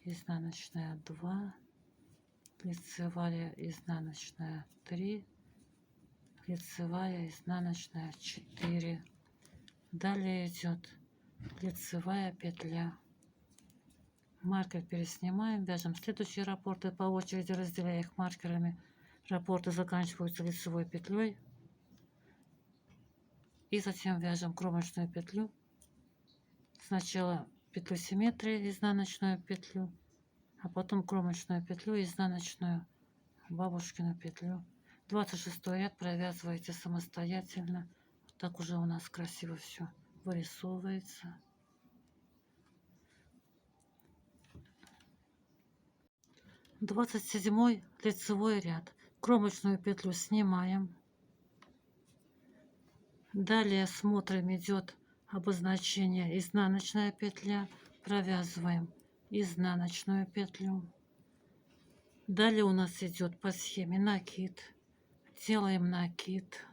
изнаночная 2, лицевая изнаночная 3, лицевая изнаночная 4. Далее идет лицевая петля. Маркер переснимаем, вяжем следующие раппорты по очереди, разделяя их маркерами. Раппорты заканчиваются лицевой петлей. И затем вяжем кромочную петлю. Сначала петлю симметрии, изнаночную петлю, а потом кромочную петлю, изнаночную бабушкину петлю. 26 ряд провязываете самостоятельно. Так уже у нас красиво все вырисовывается. 27 лицевой ряд. Кромочную петлю снимаем. Далее смотрим, идет обозначение изнаночная петля. Провязываем изнаночную петлю. Далее у нас идет по схеме накид. Делаем накид.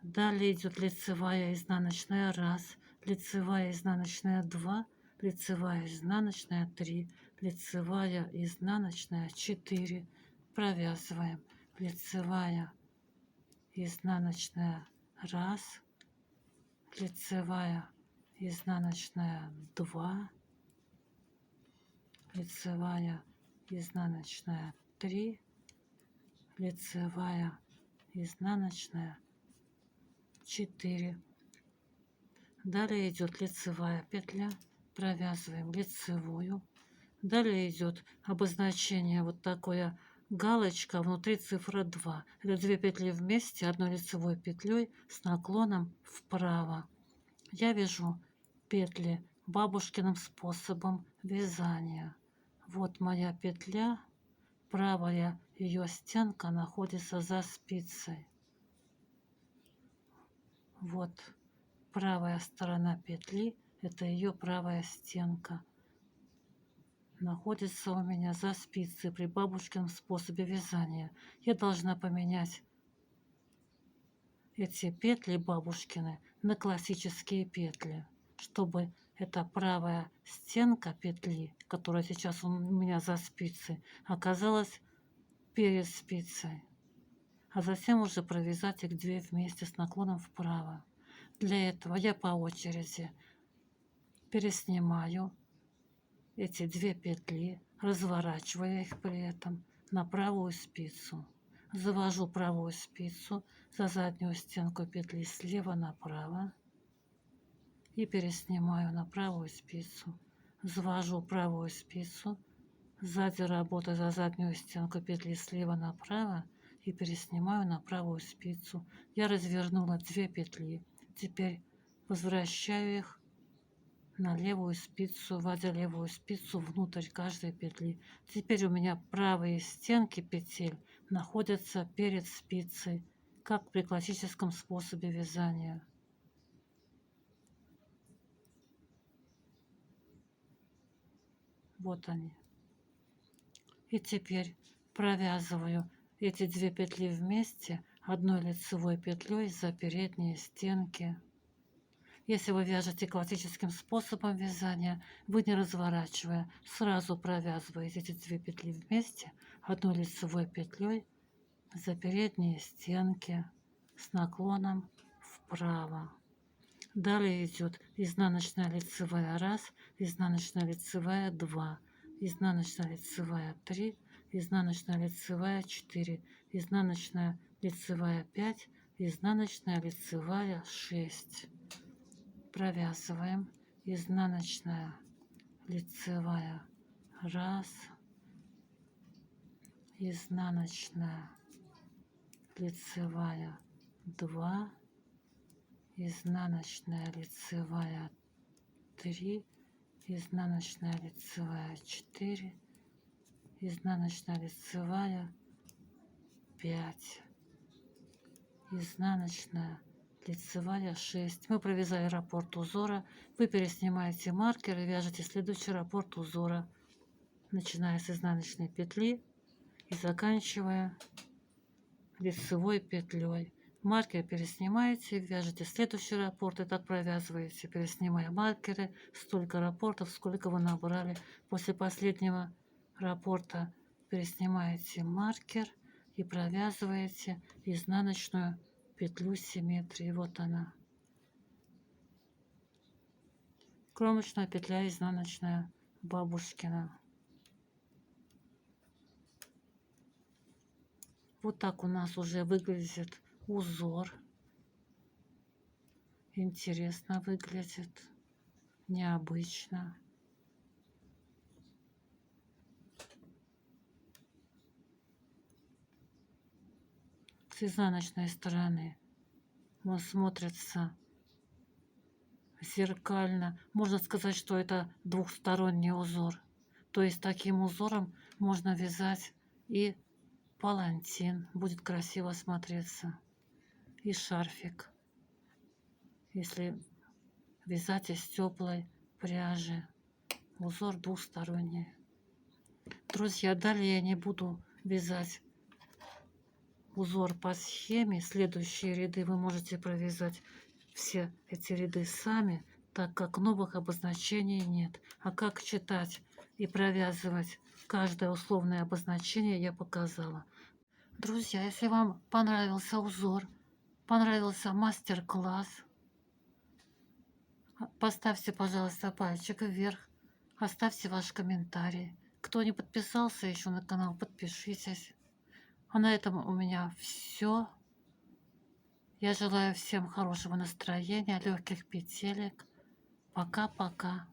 Далее идет лицевая, изнаночная 1, лицевая, изнаночная 2, лицевая, изнаночная 3, лицевая, изнаночная 4. Провязываем. Лицевая, изнаночная 1, лицевая, изнаночная 2, лицевая, изнаночная 3, лицевая, изнаночная 4. Далее идет лицевая петля, провязываем лицевую. Далее идет обозначение вот такое галочка, внутри цифра 2. Это 2 петли вместе одной лицевой петлей с наклоном вправо. Я вяжу петли бабушкиным способом вязания. Вот моя петля, правая ее стенка находится за спицей. Вот правая сторона петли, это ее правая стенка. Находится у меня за спицей при бабушкином способе вязания. Я должна поменять эти петли бабушкины на классические петли, чтобы эта правая стенка петли, которая сейчас у меня за спицей, оказалась перед спицей. А затем уже провязать их 2 вместе с наклоном вправо. Для этого я по очереди переснимаю эти 2 петли, разворачивая их при этом на правую спицу. Завожу правую спицу за заднюю стенку петли слева направо и переснимаю на правую спицу. Завожу правую спицу, сзади работаю за заднюю стенку петли слева направо и переснимаю на правую спицу. Я развернула 2 петли. Теперь возвращаю их на левую спицу, вводя левую спицу внутрь каждой петли. Теперь у меня правые стенки петель находятся перед спицей, как при классическом способе вязания. Вот они. И теперь провязываю эти 2 петли вместе одной лицевой петлей за передние стенки. Если вы вяжете классическим способом вязания, вы не разворачивая, сразу провязываете эти 2 петли вместе одной лицевой петлей за передние стенки с наклоном вправо. Далее идет изнаночная лицевая 1, изнаночная лицевая 2, изнаночная лицевая 3, изнаночная лицевая 4, изнаночная лицевая 5, изнаночная лицевая 6. Провязываем изнаночная лицевая 1, изнаночная лицевая 2, изнаночная лицевая 3, изнаночная лицевая 4, изнаночная лицевая 5, изнаночная лицевая 6. Мы провязали раппорт узора. Вы переснимаете маркер и вяжете следующий раппорт узора, начиная с изнаночной петли и заканчивая лицевой петлей. Маркер переснимаете, вяжете следующий раппорт и так провязываете, переснимая маркеры, столько раппортов, сколько вы набрали. После последнего раппорта переснимаете маркер и провязываете изнаночную петлю симметрии. Вот она. Кромочная петля изнаночная бабушкина. Вот так у нас уже выглядит узор. Интересно выглядит, необычно. С изнаночной стороны он смотрится зеркально. Можно сказать, что это двухсторонний узор. То есть таким узором можно вязать и палантин, будет красиво смотреться, и шарфик, если вязать из теплой пряжи. узор двухсторонний. Друзья, далее я не буду вязать узор по схеме. Следующие ряды вы можете провязать все эти ряды сами, так как новых обозначений нет. А как читать и провязывать каждое условное обозначение я показала. Друзья, если вам понравился узор, понравился мастер-класс, поставьте, пожалуйста, пальчик вверх, оставьте ваш комментарий. Кто не подписался еще на канал, подпишитесь. А на этом у меня все. Я желаю всем хорошего настроения, легких петелек. Пока-пока.